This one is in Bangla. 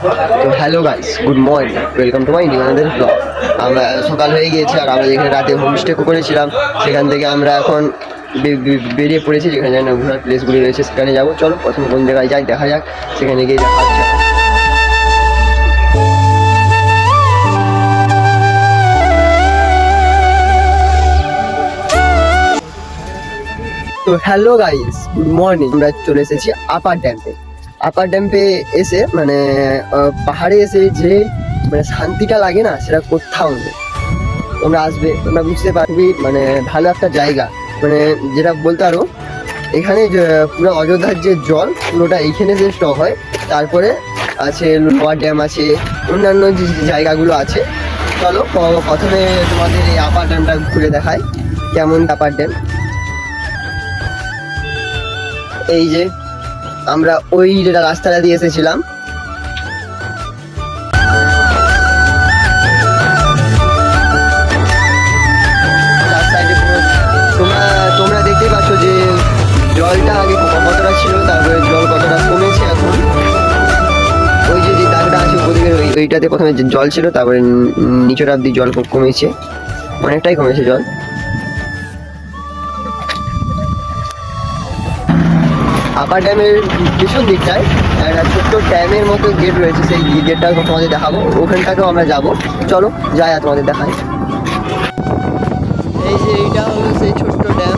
তো hello guys, good morning, welcome to my new another blog. আমরা সকাল হয়ে গিয়েছে আর আমরা যেখানে রাতে হোমস্টে করেছিলাম সেখান থেকে আমরা এখন বেরিয়ে পড়েছি। যেখানে ঘোরার প্লেসগুলি রয়েছে সেখানে যাবো। চলো প্রথমে কোন জায়গায় যাই দেখা যাক, সেখানে গিয়ে দেখা হচ্ছে। তো হ্যালো গাইস, গুড মর্নিং। আমরা চলে এসেছি আপার ড্যাম্পে। আপার ড্যাম্পে এসে মানে পাহাড়ে এসে যে মানে শান্তিটা লাগে না, সেটা কোথাও নেই। তোমরা আসবে, তোমরা বুঝতে পারবি, মানে ভালো একটা জায়গা। মানে যেটা বলতে পারো, এখানে পুরো অযোধ্যার যে জল পুরোটা এইখানে যে স্টক হয়। তারপরে আছে লোয়ার ড্যাম, আছে অন্যান্য যে জায়গাগুলো আছে। চলো প্রথমে তোমাদের এই আপার ড্যামটা ঘুরে দেখায় কেমন আপার ড্যাম। এই যে আমরা ওই যেটা রাস্তাটা দিয়ে এসেছিলাম, তোমরা দেখতেই পাচ্ছ যে জলটা আগে কতটা ছিল, তারপরে জল কতটা কমেছে এখন। ওই যে দাগটা আছে ওদিকে, ওইটাতে প্রথমে জল ছিল, তারপরে নিচটা অব্দি জল কমেছে, অনেকটাই কমেছে জল। আপার ড্যামের পিছন দিকটায় একটা ছোট্ট ড্যামের মতো গেট রয়েছে, সেই গেটটা তোমাদের দেখাবো, ওখানটাকেও আমরা যাবো। চলো যাই আর তোমাদের দেখাই। এই যে এইটা হলো সেই ছোট্ট ড্যাম।